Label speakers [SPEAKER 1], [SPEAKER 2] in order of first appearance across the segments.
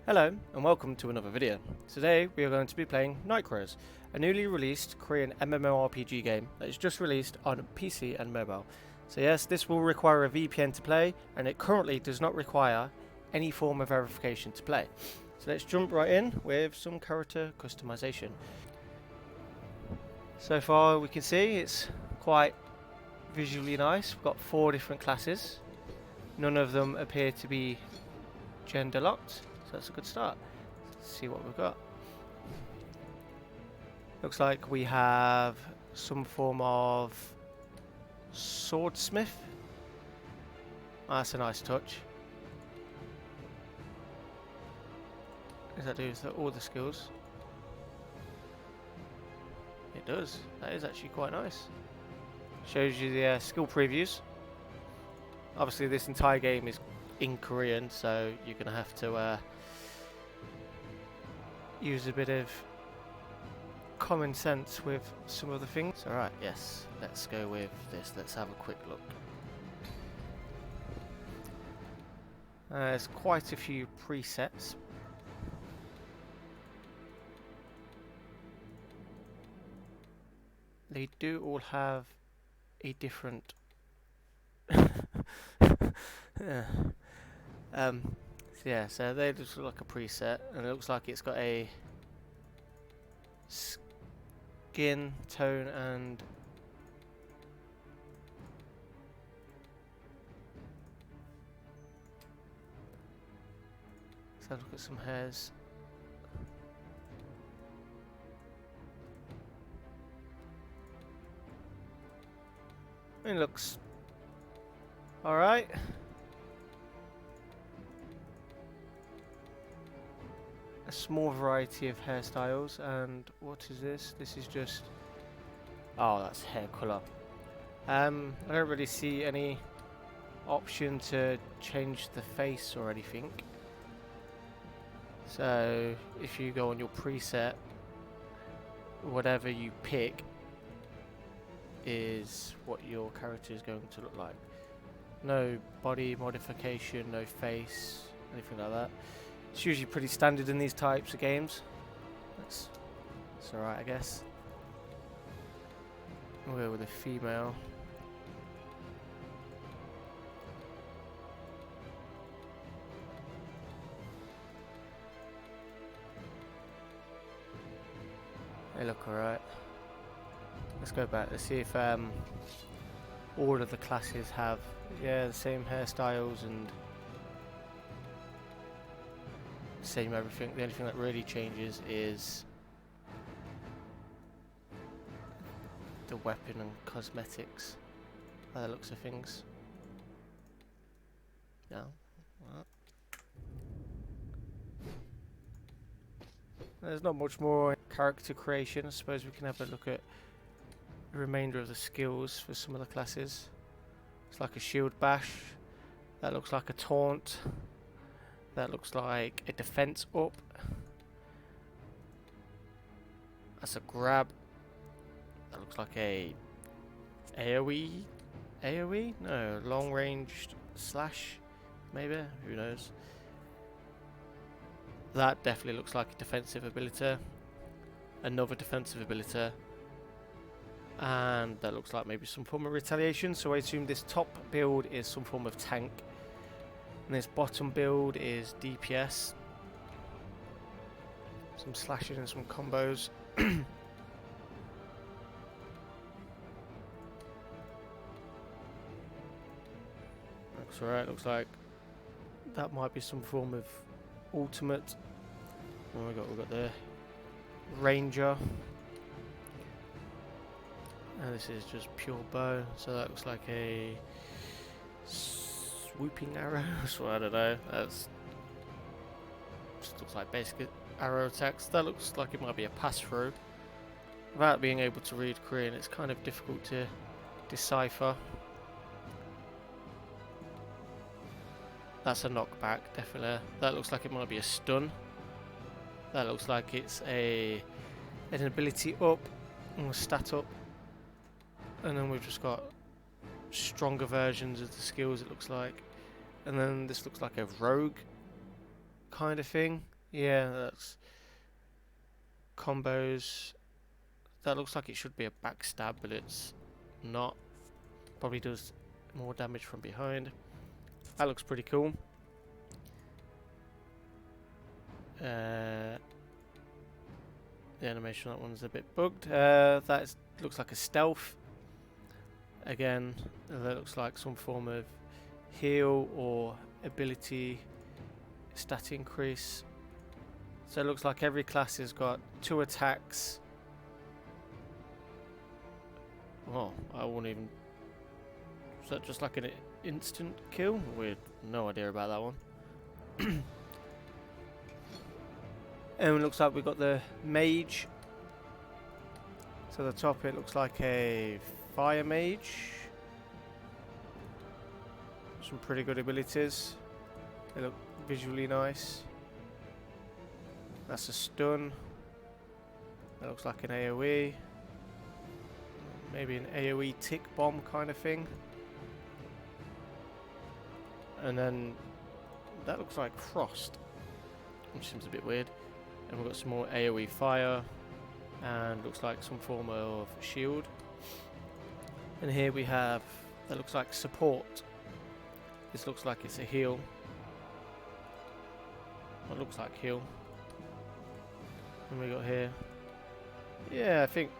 [SPEAKER 1] Hello and welcome to another video. Today we are going to be playing Nightcrows, a newly released Korean MMORPG game that is just released on PC and mobile. So yes, this will require a VPN to play, and it currently does not require any form of verification to play. So let's jump right in with some character customization. So far we can see it's quite visually nice. We've got 4 different classes. None of them appear to be gender locked. So that's a good start. Let's see what we've got. Looks like we have some form of swordsmith. Oh, that's a nice touch. Does that do with all the skills? It does. That is actually quite nice. Shows you the skill previews. Obviously this entire game is in Korean, so you're going to have to use a bit of common sense with some of the things. Alright, yes, let's go with this. Let's have a quick look. There's quite a few presets. They do all have a different yeah, so they just look like a preset, and it looks like it's got a skin tone and let's have a look at some hairs. It looks alright. A small variety of hairstyles, and what is this? This is just, oh, that's hair colour. I don't really see any option to change the face or anything. So if you go on your preset, whatever you pick is what your character is going to look like. No body modification, no face, anything like that. It's usually pretty standard in these types of games. That's alright, I guess. We'll go with a female. They look alright. Let's go back. Let's see if all of the classes have the same hairstyles and same everything. The only thing that really changes is the weapon and cosmetics by the looks of things. No. There's not much more character creation. I suppose we can have a look at the remainder of the skills for some of the classes. It's like a shield bash. That looks like a taunt. That looks like a defense up. That's a grab. That looks like a AoE? AoE? No, long ranged slash, maybe? Who knows? That definitely looks like a defensive ability. Another defensive ability. And that looks like maybe some form of retaliation. So I assume this top build is some form of tank. And this bottom build is DPS. Some slashes and some combos. Looks alright, looks like that might be some form of ultimate. Oh, we've got the Ranger. And this is just pure bow, so that looks like a swooping arrow. So I don't know. That's just looks like basic arrow attacks. That looks like it might be a pass through. Without being able to read Korean, it's kind of difficult to decipher. That's a knockback, definitely. That looks like it might be a stun. That looks like it's an ability up or stat up. And then we've just got stronger versions of the skills, it looks like. And then this looks like a rogue kind of thing. Yeah, that's combos. That looks like it should be a backstab, but it's not. Probably does more damage from behind. That looks pretty cool. The animation on that one's a bit bugged. That looks like a stealth. Again, that looks like some form of heal or ability stat increase. So it looks like every class has got 2 attacks. Oh, I won't even... Is that just like an instant kill? Weird. No idea about that one. And it looks like we've got the mage. So the top it looks like a fire mage. Some pretty good abilities. They look visually nice. That's a stun. That looks like an AoE. Maybe an AoE tick bomb kind of thing. And then that looks like frost, which seems a bit weird. And we've got some more AoE fire, and looks like some form of shield. And here we have, that looks like support. This looks like it's a heal. What looks like heal. And we got here. Yeah, I think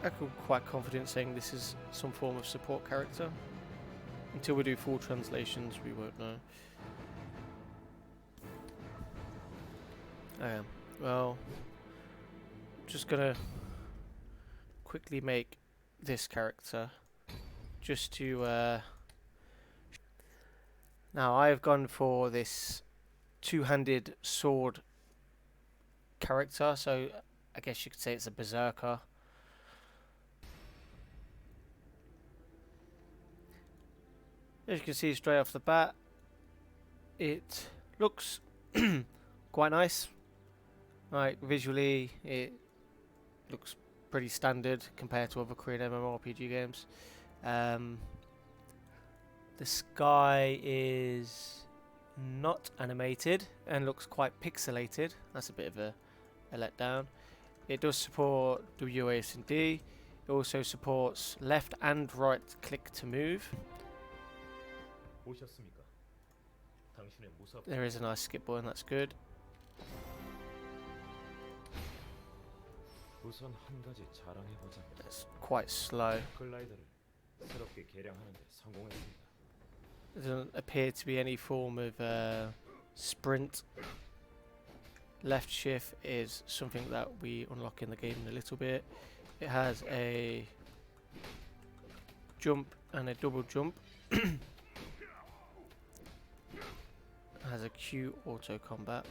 [SPEAKER 1] I feel quite confident saying this is some form of support character. Until we do full translations, we won't know. Well, just gonna quickly make this character just to now I've gone for this two-handed sword character, so I guess you could say it's a berserker. As you can see straight off the bat, it looks quite nice. Like visually, it looks pretty standard compared to other Korean MMORPG games. The sky is not animated and looks quite pixelated. That's a bit of a letdown. It does support WASD. It also supports left and right click to move. There is a nice skip button, that's good. It's quite slow. There doesn't appear to be any form of sprint. Left shift is something that we unlock in the game in a little bit. It has a jump and a double jump. Has a Q auto combat.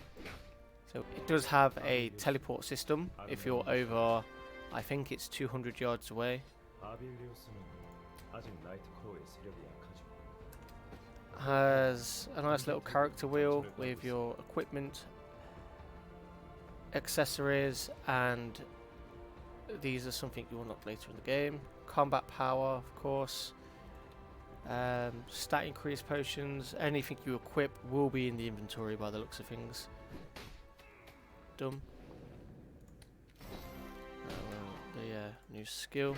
[SPEAKER 1] So it does have a teleport system if you're over, I think it's 200 yards away. Has a nice little character wheel with your equipment, accessories, and these are something you unlock later in the game. Combat power, of course. Stat increase potions. Anything you equip will be in the inventory by the looks of things. Dumb. The new skill.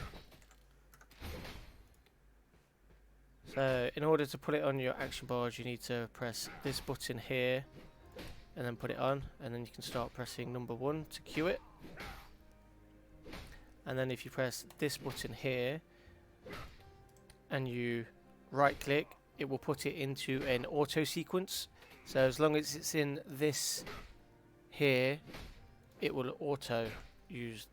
[SPEAKER 1] So in order to put it on your action bars, you need to press this button here and then put it on, and then you can start pressing number 1 to cue it. And then if you press this button here and you right click, it will put it into an auto sequence. So as long as it's in this here, it will auto use.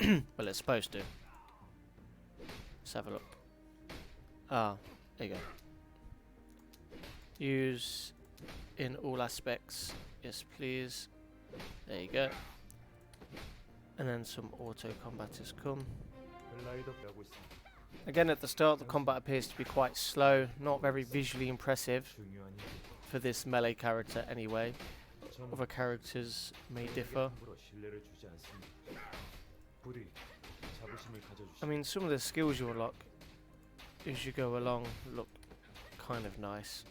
[SPEAKER 1] Well, it's supposed to. Let's have a look. Ah, there you go. Use in all aspects. Yes, please. There you go. And then some auto combat has come. Again, at the start, the combat appears to be quite slow, not very visually impressive for this melee character anyway. Other characters may differ. I mean, some of the skills you unlock as you go along look kind of nice.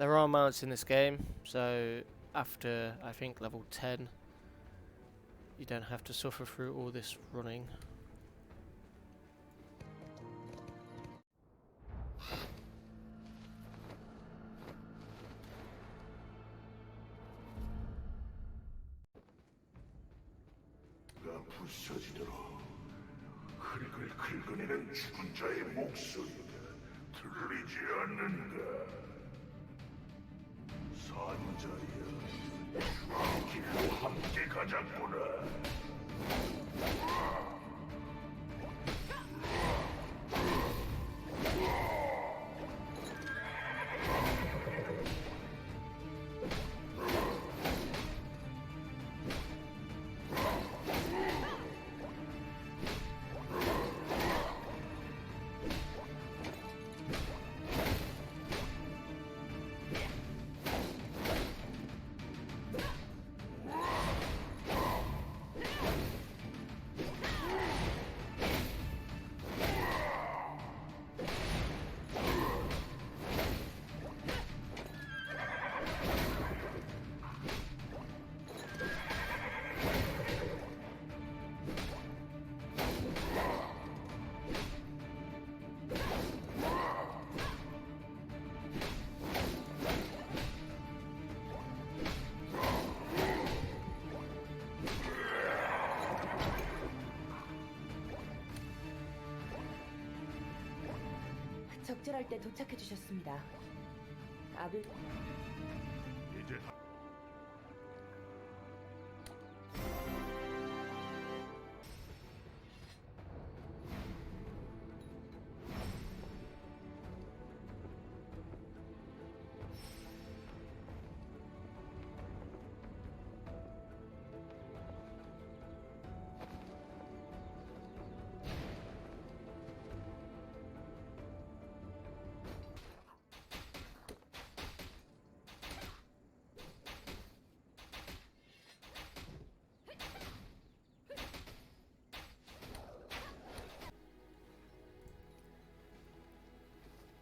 [SPEAKER 1] There are mounts in this game, so after I think level 10 you don't have to suffer through all this running.
[SPEAKER 2] 부서지도록 흙을 긁어내는 죽은 자의 목소리가 들리지 않는가? 사는 자여, 길로 함께 가자꾸나.
[SPEAKER 3] 적절할 때 도착해 주셨습니다. 아빌
[SPEAKER 2] 이제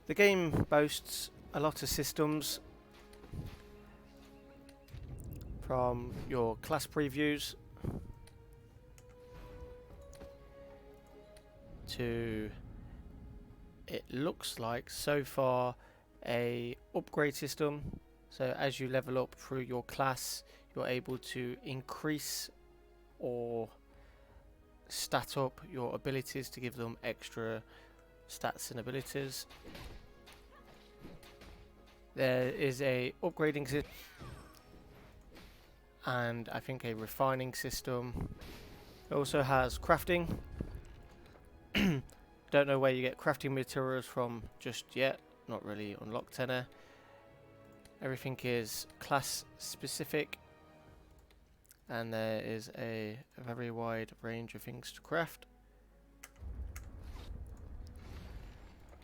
[SPEAKER 1] The game boasts a lot of systems, from your class previews to, it looks like so far, a upgrade system. So as you level up through your class, you're able to increase or stat up your abilities to give them extra stats and abilities. There is a upgrading system and I think a refining system. It also has crafting. Don't know where you get crafting materials from just yet, not really unlocked any. Everything is class specific and there is a very wide range of things to craft.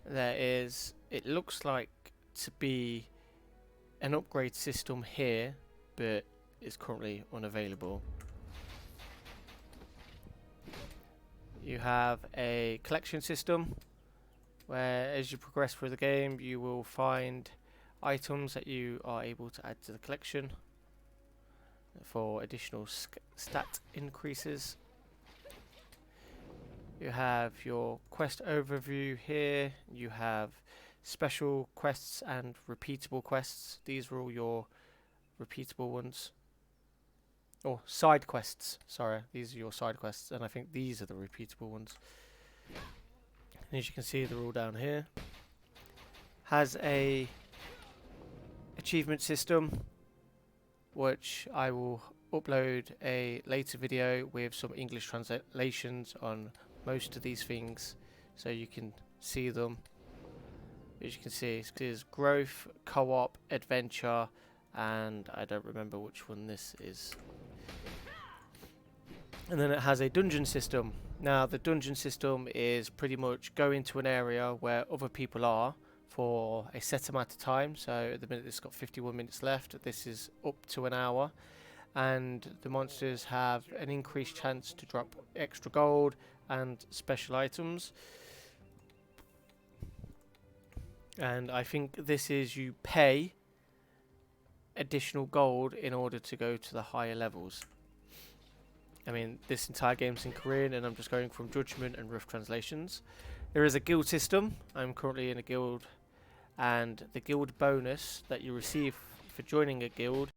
[SPEAKER 1] There is, it looks like to be an upgrade system here, but is currently unavailable. You have a collection system where as you progress through the game you will find items that you are able to add to the collection for additional stat increases. You have your quest overview here, you have special quests and repeatable quests. These are all your repeatable ones. Or side quests, sorry, these are your side quests, and I think these are the repeatable ones. And as you can see, they're all down here. Has a achievement system, which I will upload a later video with some English translations on most of these things, so you can see them. As you can see, it is growth, co-op, adventure, and I don't remember which one this is. And then it has a dungeon system. Now the dungeon system is pretty much go into an area where other people are for a set amount of time. So at the minute it's got 51 minutes left. This is up to an hour. And the monsters have an increased chance to drop extra gold and special items. And I think this is you pay additional gold in order to go to the higher levels. I mean, this entire game's in Korean and I'm just going from judgment and rough translations. There is a guild system. I'm currently in a guild, and the guild bonus that you receive for joining a guild.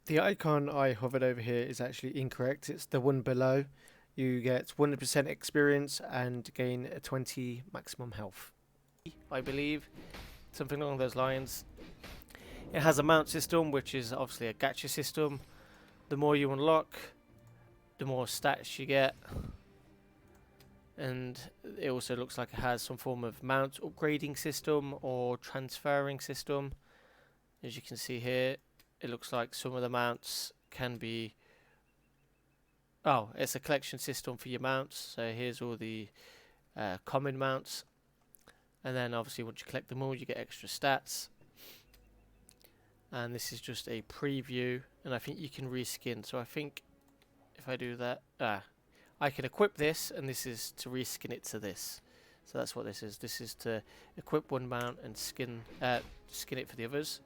[SPEAKER 1] The icon I hovered over here is actually incorrect. It's the one below. You get 100% experience and gain a 20 maximum health, I believe, something along those lines. It has a mount system, which is obviously a gacha system. The more you unlock, the more stats you get, and it also looks like it has some form of mount upgrading system or transferring system. As you can see here, it looks like some of the mounts can be... Oh, it's a collection system for your mounts. So here's all the common mounts, and then obviously once you collect them all, you get extra stats. And this is just a preview, and I think you can reskin. So I think if I do that, I can equip this, and this is to reskin it to this. So that's what this is. This is to equip one mount and skin it for the others.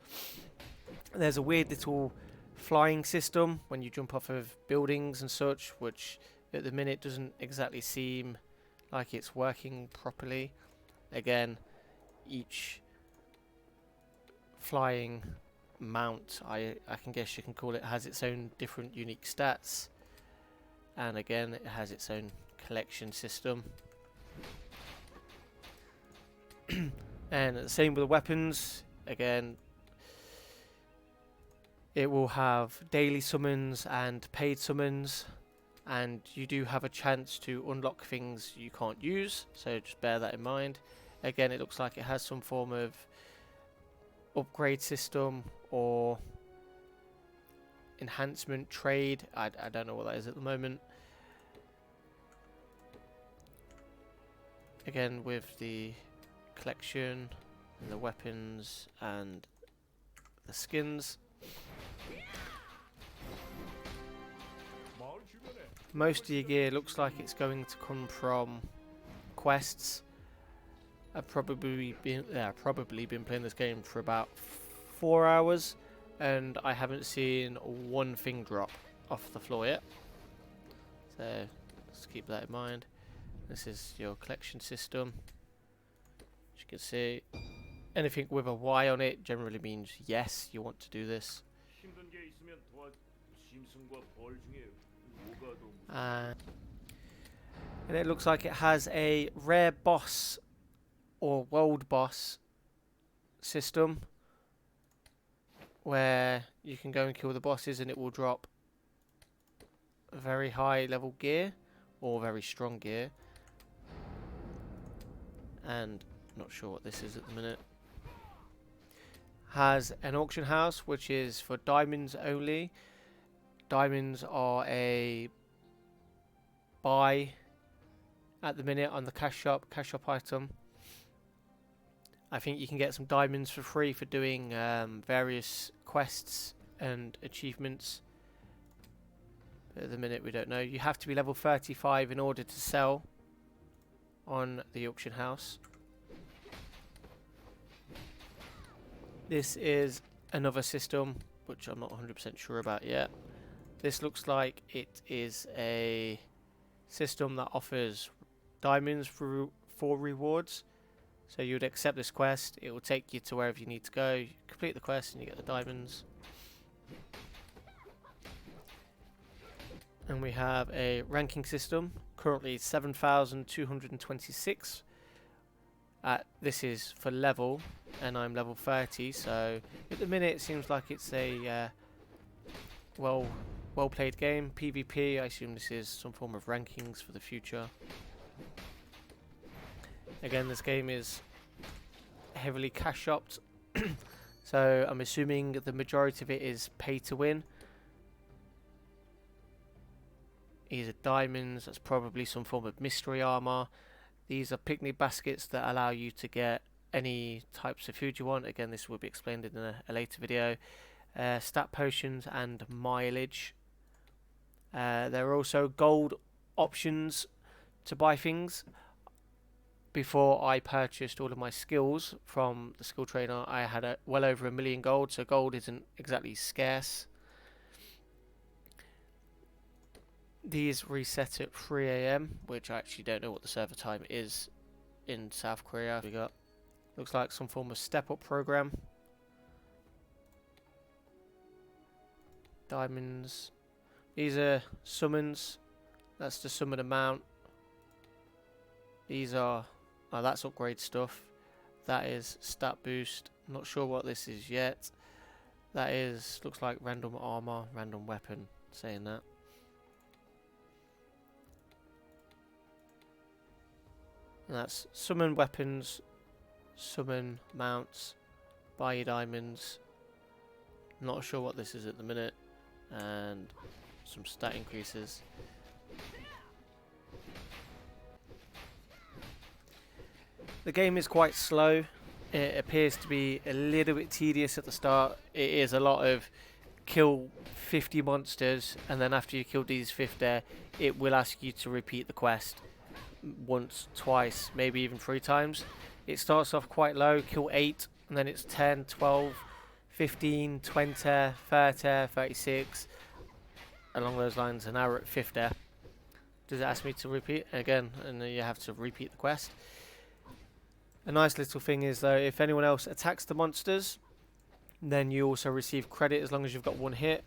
[SPEAKER 1] There's a weird little flying system when you jump off of buildings and such, which at the minute doesn't exactly seem like it's working properly. Again, each flying mount, I can guess you can call it, has its own different unique stats, and again it has its own collection system. And the same with the weapons. Again, it will have daily summons and paid summons, and you do have a chance to unlock things you can't use, so just bear that in mind. Again, it looks like it has some form of upgrade system or enhancement trade. I don't know what that is at the moment. Again, with the collection and the weapons and the skins. Most of your gear looks like it's going to come from quests. I've probably been playing this game for about 4 hours, and I haven't seen one thing drop off the floor yet. So let's keep that in mind. This is your collection system. As you can see, anything with a Y on it generally means yes, you want to do this. And it looks like it has a rare boss or world boss system where you can go and kill the bosses and it will drop very high level gear or very strong gear. And not sure what this is at the minute. Has an auction house which is for diamonds only. Diamonds are a buy at the minute on the cash shop item. I think you can get some diamonds for free for doing various quests and achievements. But at the minute we don't know. You have to be level 35 in order to sell on the auction house. This is another system which I'm not 100% sure about yet. This looks like it is a system that offers diamonds for rewards. So you would accept this quest, it will take you to wherever you need to go, you complete the quest and you get the diamonds. And we have a ranking system, currently 7,226. This is for level, and I'm level 30, so at the minute it seems like it's a well played game. PvP, I assume this is some form of rankings for the future. Again, this game is heavily cash shopped, so I'm assuming the majority of it is pay to win. These are diamonds, that's probably some form of mystery armor. These are picnic baskets that allow you to get any types of food you want. Again, this will be explained in a later video. Stat potions and mileage. There are also gold options to buy things. before I purchased all of my skills from the skill trainer, I had well over 1 million gold, so gold isn't exactly scarce. These reset at 3 AM, which I actually don't know what the server time is in South Korea. We got, looks like some form of step-up program. Diamonds. These are summons. That's the summon amount. These are, oh, that's upgrade stuff. That is stat boost. Not sure what this is yet. That is, looks like random armor, random weapon, saying that. And that's summon weapons, summon mounts, buy your diamonds. Not sure what this is at the minute. And some stat increases. The game is quite slow. It appears to be a little bit tedious at the start. It is a lot of kill 50 monsters, and then after you kill these 50, it will ask you to repeat the quest once, twice, maybe even 3 times. It starts off quite low, kill 8, and then it's 10, 12, 15, 20, 30, 36, along those lines, and now we're at 50. Does it ask me to repeat? Again, and then you have to repeat the quest. A nice little thing is though, if anyone else attacks the monsters, then you also receive credit as long as you've got 1 hit.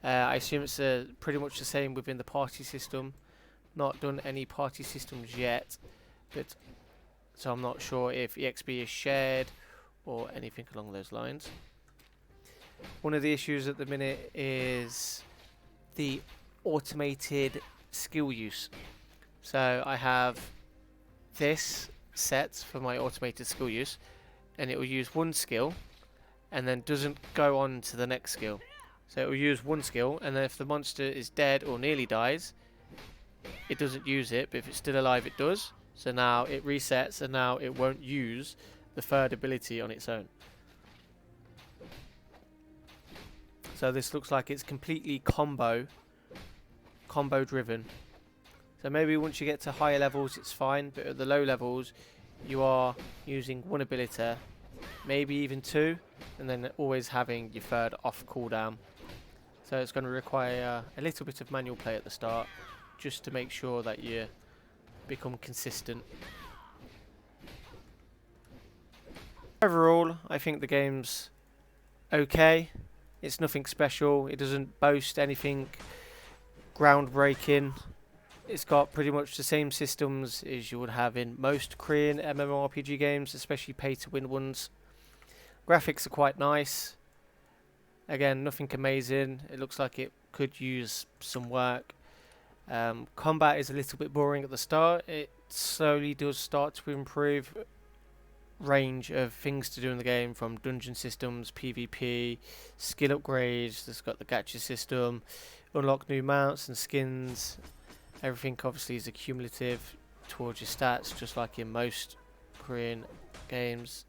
[SPEAKER 1] I assume it's pretty much the same within the party system. Not done any party systems yet, but so I'm not sure if EXP is shared or anything along those lines. One of the issues at the minute is the automated skill use. So I have this set for my automated skill use, and it will use 1 skill and then doesn't go on to the next skill. So it will use 1 skill, and then if the monster is dead or nearly dies, it doesn't use it, but if it's still alive it does. So now it resets, and now it won't use the third ability on its own. So this looks like it's completely combo driven. So maybe once you get to higher levels it's fine, but at the low levels you are using 1 ability, maybe even 2, and then always having your third off cooldown. So it's going to require a little bit of manual play at the start, just to make sure that you become consistent. Overall, I think the game's okay. It's nothing special. It doesn't boast anything groundbreaking. It's got pretty much the same systems as you would have in most Korean MMORPG games, especially pay-to-win ones. Graphics are quite nice. Again, nothing amazing. It looks like it could use some work. Combat is a little bit boring at the start. It slowly does start to improve. Range of things to do in the game, from dungeon systems, PvP, skill upgrades. It's got the gacha system, unlock new mounts and skins. Everything obviously is accumulative towards your stats, just like in most Korean games.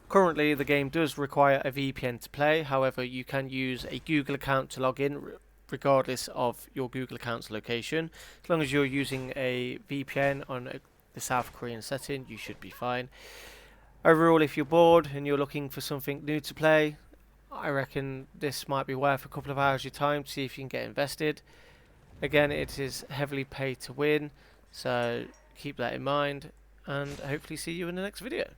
[SPEAKER 1] Currently the game does require a VPN to play, however you can use a Google account to log in regardless of your Google account's location. As long as you're using a VPN on the South Korean setting, you should be fine. Overall, if you're bored and you're looking for something new to play, I reckon this might be worth a couple of hours of your time to see if you can get invested. Again, it is heavily pay to win, so keep that in mind, and hopefully see you in the next video.